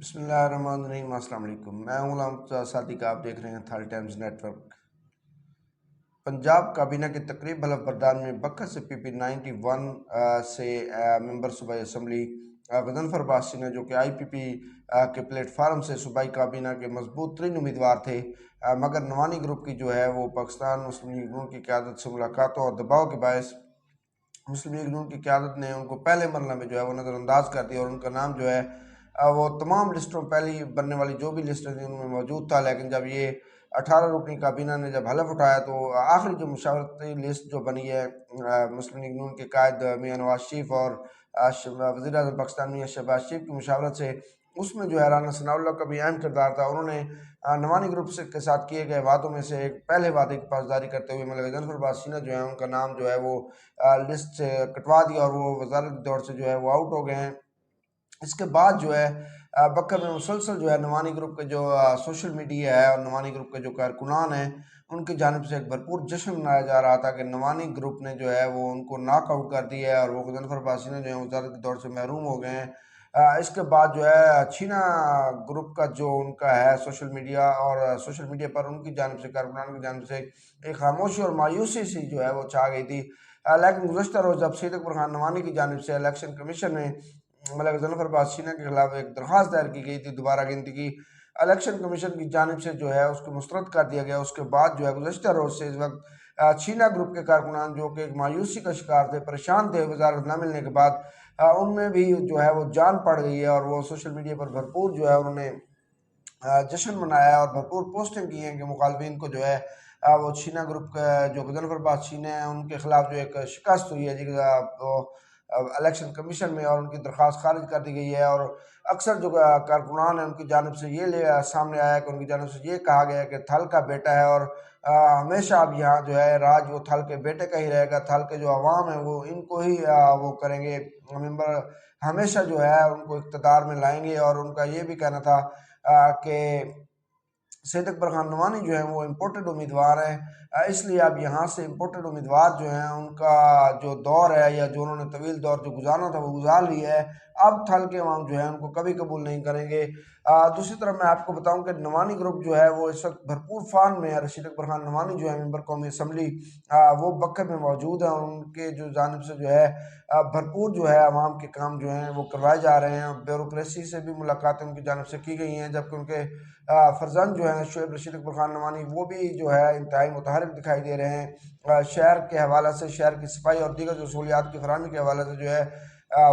بسم اللہ الرحمن الرحیم۔ السلام علیکم، میں ہوں غلام صادق، آپ دیکھ رہے ہیں تھال ٹائمز نیٹ ورک۔ پنجاب کابینہ کی تقریب حلف بردار میں بکر سے پی پی 91 سے ممبر صوبائی اسمبلی غضنفر عباسی نے، جو کہ آئی پی پی کے پلیٹ فارم سے صوبائی کابینہ کے مضبوط ترین امیدوار تھے، مگر نوانی گروپ کی جو ہے وہ پاکستان مسلم لیگ نون کی قیادت سے ملاقاتوں اور دباؤ کے باعث مسلم لیگ نون کی قیادت نے ان کو پہلے مرحلے میں جو ہے وہ نظر انداز کر دیا، اور ان کا نام جو ہے وہ تمام لسٹوں پہلی بننے والی جو بھی لسٹیں تھیں ان میں موجود تھا۔ لیکن جب یہ 18 رکنی کابینہ نے جب حلف اٹھایا تو آخری جو مشاورتی لسٹ جو بنی ہے مسلم لیگ نون کے قائد میاں نواز شریف اور وزیر اعظم پاکستان میاں شہباز شریف کی مشاورت سے، اس میں جو ہے رانا ثناء اللہ کا بھی اہم کردار تھا۔ انہوں نے نوانی گروپ کے ساتھ کیے گئے وعدوں میں سے ایک پہلے وعدے کی پاسداری کرتے ہوئے ملک غضنفر عباسی نے جو ہے ان کا نام جو ہے وہ لسٹ سے کٹوا دیا، اور وہ وزارت کے دور سے جو ہے وہ آؤٹ ہو گئے ہیں۔ اس کے بعد جو ہے بکر میں مسلسل جو ہے نوانی گروپ کے جو سوشل میڈیا ہے اور نوانی گروپ کے جو کارکنان ہیں ان کی جانب سے ایک بھرپور جشن منایا جا رہا تھا کہ نوانی گروپ نے جو ہے وہ ان کو ناک آؤٹ کر دیا ہے، اور وہ غضنفر عباسی نے جو ہے وزارت کے دور سے محروم ہو گئے ہیں۔ اس کے بعد جو ہے چھینا گروپ کا جو ان کا ہے سوشل میڈیا، اور سوشل میڈیا پر ان کی جانب سے کارکنان کی جانب سے ایک خاموشی اور مایوسی سی جو ہے وہ چھا گئی تھی۔ لیکن گزشتہ روز جب سید اکبر خان نوانی کی جانب سے الیکشن کمیشن نے ملک غضنفر عباسی کے خلاف ایک درخواست دائر کی گئی تھی دوبارہ گنتی کی، الیکشن کمیشن کی جانب سے جو ہے اس کو مسترد کر دیا گیا۔ اس کے بعد جو ہے گزشتہ روز سے اس وقت چھینا گروپ کے کارکنان جو کہ ایک مایوسی کا شکار تھے، پریشان تھے وزارت نہ ملنے کے بعد، ان میں بھی جو ہے وہ جان پڑ گئی ہے، اور وہ سوشل میڈیا پر بھرپور جو ہے انہوں نے جشن منایا اور بھرپور پوسٹنگ کی ہیں کہ مخالفین کو جو ہے وہ چھینا گروپ کا جو غضنفر عباسی ہیں ان کے خلاف جو ایک شکست ہوئی ہے جی الیکشن کمیشن میں، اور ان کی درخواست خارج کر دی گئی ہے۔ اور اکثر جو کارکنان ہیں ان کی جانب سے یہ سامنے آیا کہ ان کی جانب سے یہ کہا گیا ہے کہ تھل کا بیٹا ہے، اور ہمیشہ اب یہاں جو ہے راج وہ تھل کے بیٹے کا ہی رہے گا، تھل کے جو عوام ہیں وہ ان کو ہی وہ کریں گے، ممبر ہمیشہ جو ہے ان کو اقتدار میں لائیں گے۔ اور ان کا یہ بھی کہنا تھا کہ سید اکبر خان نوانی جو ہیں وہ امپورٹڈ امیدوار ہیں، اس لیے اب یہاں سے امپورٹڈ امیدوار جو ہیں ان کا جو دور ہے یا جو انہوں نے طویل دور جو گزارنا تھا وہ گزار لیا ہے، اب تھل کے عوام جو ہے ان کو کبھی قبول نہیں کریں گے۔ دوسری طرف میں آپ کو بتاؤں کہ نوانی گروپ جو ہے وہ اس وقت بھرپور فان میں ہے۔ رشید اکبر خان نوانی جو ہے ممبر قومی اسمبلی وہ بکر میں موجود ہیں، اور ان کے جو جانب سے جو ہے بھرپور جو ہے عوام کے کام جو ہیں وہ کروائے جا رہے ہیں۔ بیوروکریسی سے بھی ملاقاتیں ان کی جانب سے کی گئی ہیں، جبکہ ان کے فرزند جو ہیں شعیب رشید اکبر خان نوانی وہ بھی جو ہے انتہائی متحرک دکھائی دے رہے ہیں۔ شہر کے حوالے سے، شہر کی صفائی اور دیگر جو سہولیات کی فراہمی کے حوالے سے جو ہے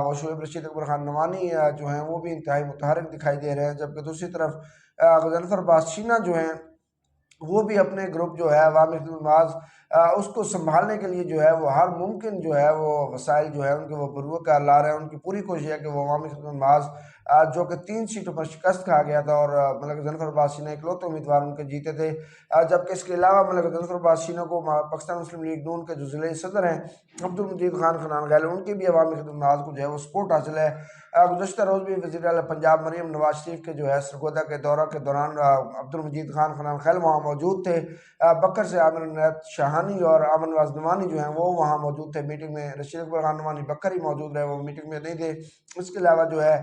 وہ شعیب رشید اکبر خان نوانی جو ہیں وہ بھی انتہائی متحرک دکھائی دے رہے ہیں، جبکہ دوسری طرف غضنفر عباسی جو ہیں وہ بھی اپنے گروپ جو ہے عوامی خدمات اس کو سنبھالنے کے لیے جو ہے وہ ہر ممکن جو ہے وہ وسائل جو ہے ان کے وہ بروئے کار لا رہے ہیں۔ ان کی پوری کوشش ہے کہ وہ عوامی خدمات جو کہ 3 سیٹوں پر شکست کھا گیا تھا، اور ملک غضنفر عباسی نے اکلوتے امیدوار ان کے جیتے تھے، جبکہ اس کے علاوہ ملک غضنفر عباسی کو پاکستان مسلم لیگ نون کے جو ضلعی صدر ہیں عبدالمجید خان خنان غیل، ان کی بھی عوامی خدمات کو جو ہے وہ سپورٹ حاصل ہے۔ گزشتہ روز بھی وزیر اعلیٰ پنجاب مریم نواز شریف کے جو ہے سرگودا کے دورہ کے دوران عبدالمجید خان خنان خیل وہاں موجود تھے۔ بکر سے عامر عنایت شاہانی اور امن نواز نعمانی جو ہیں وہ وہاں موجود تھے میٹنگ میں۔ رشید اکبر خان نعمانی بکر ہی موجود رہے، وہ میٹنگ میں نہیں تھے۔ اس کے علاوہ جو ہے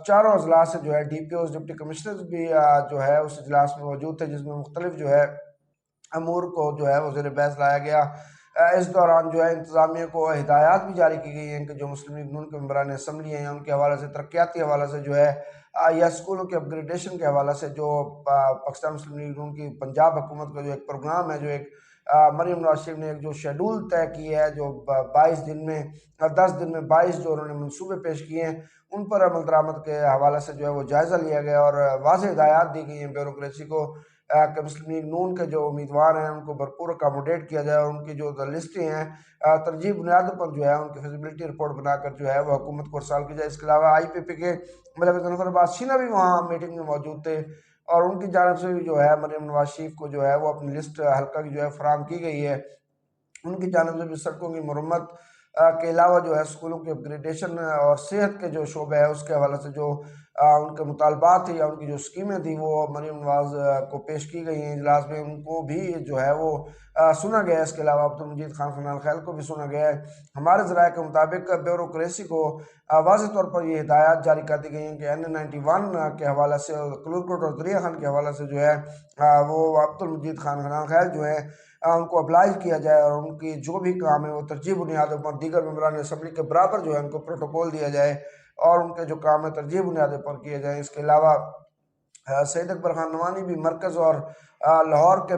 چاروں اضلاع سے جو ہے D P Os deputy commissioners بھی جو ہے اس اجلاس میں موجود تھے، جس میں مختلف جو ہے امور کو جو ہے وہ زیر بحث لایا گیا۔ اس دوران جو ہے انتظامیہ کو ہدایات بھی جاری کی گئی ہیں کہ جو مسلم لیگ نون کے ممبران اسمبلی ہیں ان کے حوالے سے، ترقیاتی حوالے سے جو ہے یا اسکولوں کے اپ گریڈیشن کے حوالے سے، جو پاکستان مسلم لیگ نون کی پنجاب حکومت کا جو ایک پروگرام ہے، جو ایک مریم نواز شریف نے ایک جو شیڈول طے کی ہے، جو 22 دن میں 10 دن میں 22 جو انہوں نے منصوبے پیش کیے ہیں، ان پر عمل درآمد کے حوالے سے جو ہے وہ جائزہ لیا گیا، اور واضح ہدایات دی گئی ہیں بیوروکریسی کو کہ مسلم لیگ نون کے جو امیدوار ہیں ان کو بھرپور اکاموڈیٹ کیا جائے، اور ان کی جو لسٹیں ہیں ترجیح بنیادوں پر جو ہے ان کی فیزیبلٹی رپورٹ بنا کر جو ہے وہ حکومت کو ارسال کی جائے۔ اس کے علاوہ آئی پی پی کے ملک غضنفر عباسی بھی وہاں میٹنگ میں موجود تھے، اور ان کی جانب سے بھی جو ہے مریم نواز شریف کو جو ہے وہ اپنی لسٹ حلقہ کی جو ہے فراہم کی گئی ہے۔ ان کی جانب سے بھی سڑکوں کی مرمت کے علاوہ جو ہے اسکولوں کی اپ گریڈیشن اور صحت کے جو شعبہ ہے اس کے حوالے سے جو ان کے مطالبات تھے یا ان کی جو اسکیمیں تھیں وہ مریم نواز کو پیش کی گئی ہیں اجلاس میں، ان کو بھی جو ہے وہ سنا گیا ہے۔ اس کے علاوہ عبدالمجید خان خنان خیل کو بھی سنا گیا ہے۔ ہمارے ذرائع کے مطابق بیوروکریسی کو واضح طور پر یہ ہدایات جاری کر دی گئی ہیں کہ N91 کے حوالے سے اور کلورکوٹ اور دریا خان کے حوالے سے جو ہے وہ عبدالمجید خان خنان خیل جو ہے ان کو ابلائز کیا جائے، اور ان کی جو بھی کام ہے وہ ترجیح بنیادوں پر دیگر ممبران اسمبلی کے برابر جو ہے ان کو پروٹوکول دیا جائے اور ان کے جو کام ہے ترجیح بنیادوں پر کیے جائیں۔ اس کے علاوہ سید اکبر خان نوانی بھی مرکز اور لاہور کے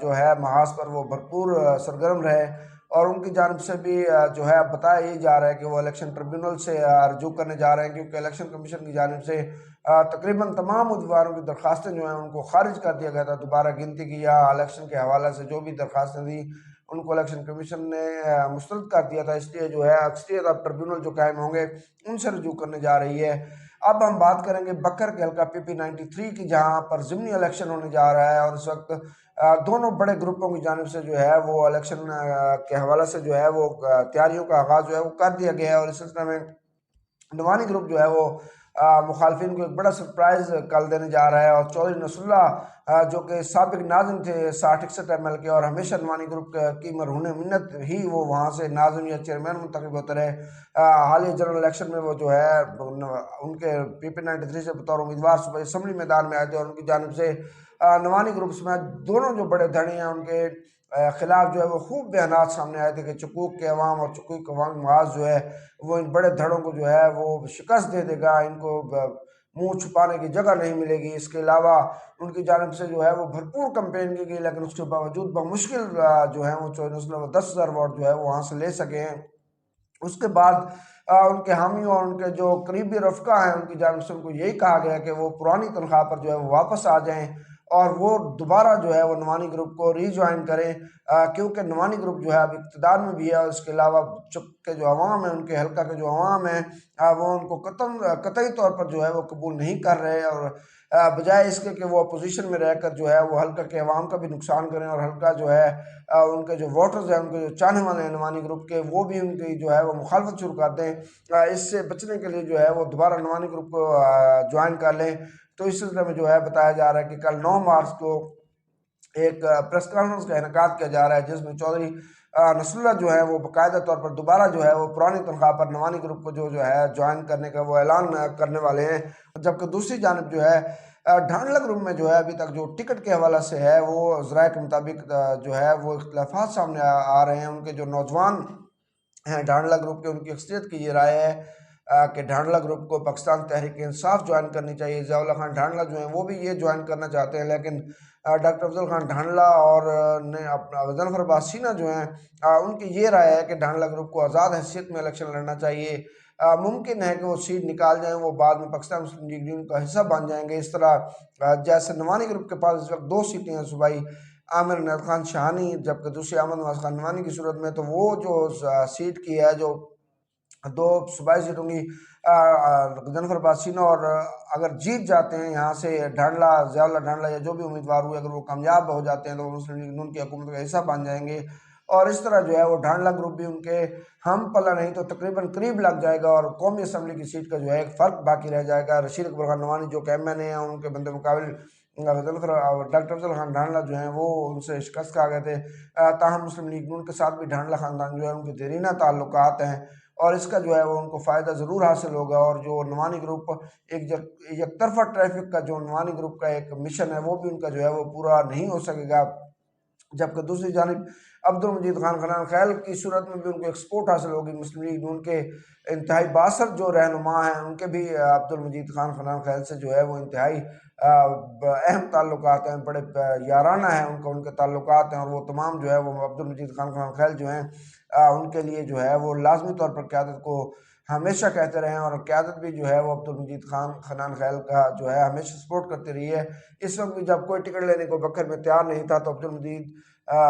جو ہے محاذ پر وہ بھرپور سرگرم رہے، اور ان کی جانب سے بھی جو ہے بتایا یہ جا رہا ہے کہ وہ الیکشن ٹریبیونل سے رجوع کرنے جا رہے ہیں، کیونکہ الیکشن کمیشن کی جانب سے تقریباً تمام امیدواروں کی درخواستیں جو ہیں ان کو خارج کر دیا گیا تھا دوبارہ گنتی کی یا الیکشن کے حوالے سے جو بھی درخواستیں تھیں ان کو الیکشن کمیشن نے مسترد کر دیا تھا۔ اس لیے جو ہے اکثریت اب ٹریبیونل جو قائم ہوں گے ان سے رجوع کرنے جا رہی ہے۔ اب ہم بات کریں گے بکر کے حلقہ PP93 کی، جہاں پر ضمنی الیکشن ہونے جا رہا ہے، اور اس وقت دونوں بڑے گروپوں کی جانب سے جو ہے وہ الیکشن کے حوالے سے جو ہے وہ تیاریوں کا آغاز جو ہے وہ کر دیا گیا ہے، اور اس سلسلے میں نوانی گروپ جو ہے وہ مخالفین کو ایک بڑا سرپرائز کل دینے جا رہا ہے، اور چودھری نصر اللہ جو کہ سابق ناظم تھے 60-61 ML کے، اور ہمیشہ نوانی گروپ کی مرہون منت ہی وہ وہاں سے ناظم یا چیئرمین منتخب ہوتے رہے، حالیہ جنرل الیکشن میں وہ جو ہے ان کے PP93 سے بطور امیدوار صوبہ اسمبلی میدان میں آئے تھے، اور ان کی جانب سے نوانی گروپ سمیت دونوں جو بڑے دھڑے ہیں ان کے خلاف جو ہے وہ خوب بیانات سامنے آئے تھے کہ چکوک کے عوام اور چکوک کے عوام محاذ جو ہے وہ ان بڑے دھڑوں کو جو ہے وہ شکست دے دے گا، ان کو منہ چھپانے کی جگہ نہیں ملے گی۔ اس کے علاوہ ان کی جانب سے جو ہے وہ بھرپور کمپین کی گئی، لیکن اس کے باوجود بمشکل جو ہے وہ 10,000 ووٹ جو ہے وہ وہاں سے لے سکے ہیں۔ اس کے بعد ان کے حامیوں اور ان کے جو قریبی رفقا ہیں ان کی جانب سے ان کو یہی کہا گیا کہ وہ پرانی تنخواہ پر جو ہے وہ واپس آ جائیں اور وہ دوبارہ جو ہے وہ نوانی گروپ کو ری جوائن کریں، کیونکہ نوانی گروپ جو ہے اب اقتدار میں بھی ہے، اور اس کے علاوہ چپ کے جو عوام ہیں ان کے حلقہ کے جو عوام ہیں وہ ان کو قطعی طور پر جو ہے وہ قبول نہیں کر رہے، اور بجائے اس کے کہ وہ اپوزیشن میں رہ کر جو ہے وہ حلقہ کے عوام کا بھی نقصان کریں، اور حلقہ جو ہے ان کے جو ووٹرز ہیں ان کے جو چاہنے والے ہیں نوانی گروپ کے وہ بھی ان کی جو ہے وہ مخالفت شروع کر دیں، اس سے بچنے کے لیے جو ہے وہ دوبارہ نوانی گروپ کو جوائن کر لیں۔ تو اس سلسلے میں جو ہے بتایا جا رہا ہے کہ کل 9 مارچ کو ایک پریس کانفرنس کا انعقاد کیا جا رہا ہے، جس میں چودھری نصر اللہ جو ہے وہ باقاعدہ طور پر دوبارہ جو ہے وہ پرانی تنخواہ پر نوانی گروپ کو جو ہے جوائن کرنے کا وہ اعلان کرنے والے ہیں، جبکہ دوسری جانب جو ہے ڈھانڈلہ گروپ میں جو ہے ابھی تک جو ٹکٹ کے حوالے سے ہے وہ ذرائع کے مطابق جو ہے وہ اختلافات سامنے آ رہے ہیں۔ ان کے جو نوجوان ہیں ڈھانڈلہ گروپ کے ان کی اکثریت کی یہ رائے ہے کہ ڈھانڈلہ گروپ کو پاکستان تحریک انصاف جوائن کرنی چاہیے۔ ضیاء اللہ خان ڈھانڈلہ جو ہیں وہ بھی یہ جوائن کرنا چاہتے ہیں، لیکن ڈاکٹر افضل خان ڈھانڈلہ اور ظفر عباس سینہ جو ہیں ان کی یہ رائے ہے کہ ڈھانڈلہ گروپ کو آزاد حیثیت میں الیکشن لڑنا چاہیے۔ ممکن ہے کہ وہ سیٹ نکال جائیں، وہ بعد میں پاکستان مسلم لیگ نون کا حصہ بن جائیں گے، اس طرح جیسے نوانی گروپ کے پاس اس وقت 2 سیٹیں ہیں، صوبائی عامر عنایت خان شاہانی جبکہ دوسری احمد نواز خان نوانی کی صورت میں، تو وہ جو سیٹ کی ہے جو 2 صوبائی سیٹوں کی ظفر عباس سینہ، اور اگر جیت جاتے ہیں یہاں سے ڈھانڈلہ ضیاء اللہ ڈھانڈلہ یا جو بھی امیدوار ہوئے اگر وہ کامیاب ہو جاتے ہیں تو وہ مسلم لیگ نون کی حکومت کا حصہ بن جائیں گے، اور اس طرح جو ہے وہ ڈھانڈلہ گروپ بھی ان کے ہم پلہ نہیں تو تقریباً قریب لگ جائے گا، اور قومی اسمبلی کی سیٹ کا جو ہے ایک فرق باقی رہ جائے گا۔ رشید اکبر خان نوانی جو کہ MNA ہیں ان کے بندے مقابل ڈاکٹر افضل خان ڈھانڈلہ جو ہیں وہ ان سے شکست کھا گئے تھے، تاہم مسلم لیگ نون کے ساتھ بھی ڈھانڈلہ خاندان جو ہے ان کے دیرینہ تعلقات ہیں، اور اس کا جو ہے وہ ان کو فائدہ ضرور حاصل ہوگا، اور جو نوانی گروپ ایک یک طرفہ ٹریفک کا جو نوانی گروپ کا ایک مشن ہے وہ بھی ان کا جو ہے وہ پورا نہیں ہو سکے گا۔ جبکہ دوسری جانب عبدالمجید خان خنان خیل کی صورت میں بھی ان کو ایک سپورٹ حاصل ہوگی، مسلم لیگ نون کے انتہائی بااثر جو رہنما ہیں ان کے بھی عبدالمجید خان خنان خیل سے جو ہے وہ انتہائی اہم تعلقات ہیں، بڑے یارانہ ہیں ان کے تعلقات ہیں، اور وہ تمام جو ہے وہ عبدالمجید خان خنان خیل جو ہیں ان کے لیے جو ہے وہ لازمی طور پر قیادت کو ہمیشہ کہتے رہے ہیں، اور قیادت بھی جو ہے وہ عبدالمجید خان خنان خیل کا جو ہے ہمیشہ سپورٹ کرتی رہی ہے۔ اس وقت بھی جب کوئی ٹکٹ لینے کو بکر میں تیار نہیں تھا تو عبدالمجید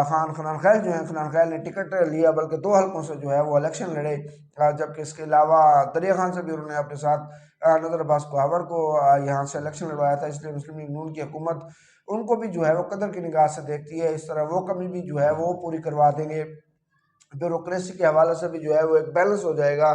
خان خنان خیل جو ہیں خنان خیل نے ٹکٹ لیا، بلکہ 2 حلقوں سے جو ہے وہ الیکشن لڑے، جبکہ اس کے علاوہ دریا خان سے بھی انہوں نے اپنے ساتھ نظر عباس کوہاوڑ کو یہاں سے الیکشن لڑوایا تھا، اس لیے مسلم لیگ نون کی حکومت ان کو بھی جو ہے وہ قدر کی نگاہ سے دیکھتی ہے، اس طرح وہ کمی بھی جو ہے وہ پوری کروا دیں گے۔ بیوروکریسی کے حوالے سے بھی جو ہے وہ ایک بیلنس ہو جائے گا،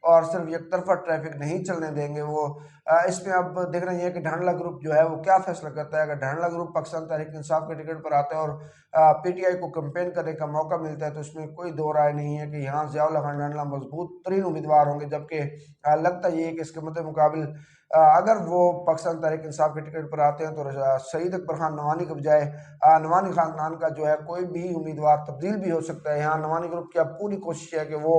اور صرف یک طرفہ ٹریفک نہیں چلنے دیں گے وہ، اس میں اب دیکھ رہے ہیں کہ ڈھانڈلا گروپ جو ہے وہ کیا فیصلہ کرتا ہے۔ اگر ڈھانڈلا گروپ پاکستان تحریک انصاف کے ٹکٹ پر آتا ہے اور پی ٹی آئی کو کمپین کرنے کا موقع ملتا ہے تو اس میں کوئی دو رائے نہیں ہے کہ یہاں ضیاء اللہ خان ڈھانڈلا مضبوط ترین امیدوار ہوں گے، جبکہ لگتا یہ ہے کہ اس کے مقابل اگر وہ پاکستان تحریک انصاف کے ٹکٹ پر آتے ہیں تو شہید اکبر خان نوانی کے بجائے نوانی خاندان کا جو ہے کوئی بھی امیدوار تبدیل بھی ہو سکتا ہے۔ یہاں نوانی گروپ کی اب پوری کوشش ہے کہ وہ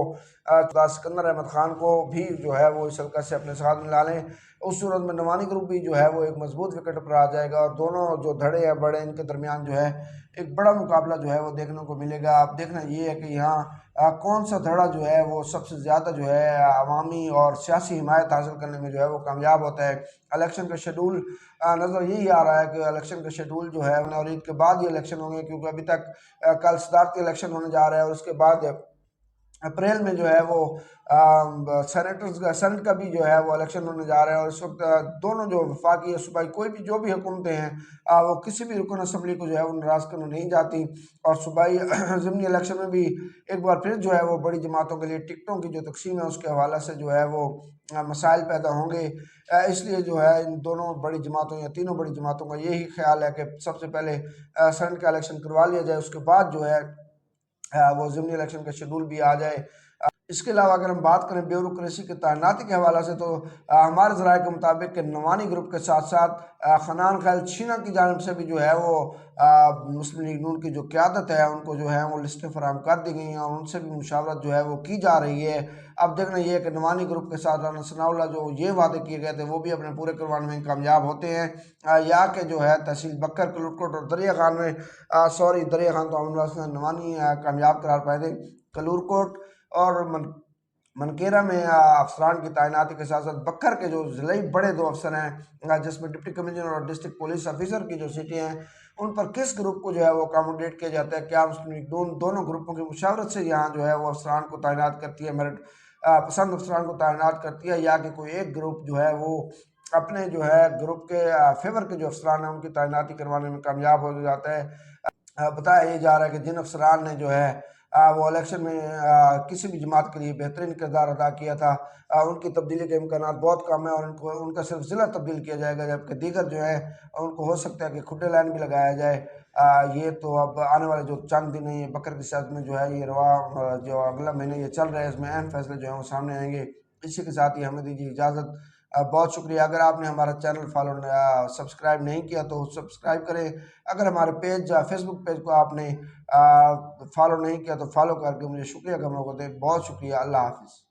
سکندر احمد خان کو بھی جو ہے وہ اس حلقہ سے اپنے ساتھ ملا لیں۔ اس صورت میں نوانی گروپ بھی جو ہے وہ ایک مضبوط وکٹ پر آ جائے گا، اور دونوں جو دھڑے ہیں بڑے ان کے درمیان جو ہے ایک بڑا مقابلہ جو ہے وہ دیکھنے کو ملے گا۔ اب دیکھنا یہ ہے کہ یہاں کون سا دھڑا جو ہے وہ سب سے زیادہ جو ہے عوامی اور سیاسی حمایت حاصل کرنے میں جو ہے وہ کامیاب ہوتا ہے۔ الیکشن کا شیڈول نظر یہی آ رہا ہے کہ الیکشن کا شیڈول جو ہے اور عید کے بعد یہ الیکشن ہوں گے، کیونکہ ابھی تک کل صدارتی الیکشن ہونے جا رہا ہے، اور اس کے بعد اپریل میں جو ہے وہ سینٹ کا بھی جو ہے وہ الیکشن ہونے جا رہا ہے، اور اس وقت دونوں جو وفاقی یا صوبائی کوئی بھی جو بھی حکومتیں ہیں وہ کسی بھی رکن اسمبلی کو جو ہے وہ ناراض کرنے نہیں جاتی، اور صوبائی ضمنی الیکشن میں بھی ایک بار پھر جو ہے وہ بڑی جماعتوں کے لیے ٹکٹوں کی جو تقسیم ہے اس کے حوالے سے جو ہے وہ مسائل پیدا ہوں گے۔ اس لیے جو ہے ان دونوں بڑی جماعتوں یا تینوں بڑی جماعتوں کا یہی خیال ہے کہ سب سے پہلے سینٹ کا الیکشن کروا لیا جائے، اس کے بعد جو ہے وہ ضمنی الیکشن کا شیڈول بھی آ جائے۔ اس کے علاوہ اگر ہم بات کریں بیوروکریسی کے تعیناتی کے حوالے سے تو ہمارے ذرائع کے مطابق کہ نوانی گروپ کے ساتھ ساتھ خنان خیل چھینا کی جانب سے بھی جو ہے وہ مسلم لیگ نون کی جو قیادت ہے ان کو جو ہے وہ لسٹیں فراہم کر دی گئی ہیں، اور ان سے بھی مشاورت جو ہے وہ کی جا رہی ہے۔ اب دیکھنا یہ ہے کہ نوانی گروپ کے ساتھ رانا ثناء اللہ جو یہ وعدے کیے گئے تھے وہ بھی اپنے پورے کروانے میں کامیاب ہوتے ہیں، یا کہ جو ہے تحصیل بکر کلورکوٹ اور دریا خان میں دریا خان تو امن نوانی کامیاب قرار پائے تھے، کلورکوٹ اور منکیرہ میں افسران کی تعیناتی کے ساتھ ساتھ بکر کے جو ضلعی بڑے دو افسر ہیں جس میں ڈپٹی کمشنر اور ڈسٹرکٹ پولیس آفیسر کی جو سیٹیں ہیں ان پر کس گروپ کو جو ہے وہ اکاموڈیٹ کیا جاتا ہے، کیا مسلم لیگ دونوں گروپوں کی مشاورت سے یہاں جو ہے وہ افسران کو تعینات کرتی ہے، میرٹ پسند افسران کو تعینات کرتی ہے، یا کہ کوئی ایک گروپ جو ہے وہ اپنے جو ہے گروپ کے فیور کے جو افسران ہیں ان کی تعیناتی کروانے میں کامیاب ہو جاتا ہے۔ بتایا یہ جا رہا ہے کہ جن افسران نے جو ہے وہ الیکشن میں کسی بھی جماعت کے لیے بہترین کردار ادا کیا تھا ان کی تبدیلی کے امکانات بہت کم ہیں، اور ان کا صرف ضلع تبدیل کیا جائے گا، جبکہ دیگر جو ہے ان کو ہو سکتا ہے کہ کھڈے لائن بھی لگایا جائے۔ یہ تو اب آنے والے جو چند دن ہیں یہ بکر کی سیاست میں جو ہے یہ روا جو اگلا مہینے یہ چل رہا ہے اس میں اہم فیصلے جو ہیں وہ سامنے آئیں گے۔ اسی کے ساتھ ہی ہمیں دیجیے اجازت، بہت شکریہ۔ اگر آپ نے ہمارا چینل سبسکرائب نہیں کیا تو سبسکرائب کریں، اگر ہمارے فیس بک پیج کو آپ نے فالو نہیں کیا تو فالو کر کے مجھے شکریہ کا موقع دیں۔ بہت شکریہ، اللہ حافظ۔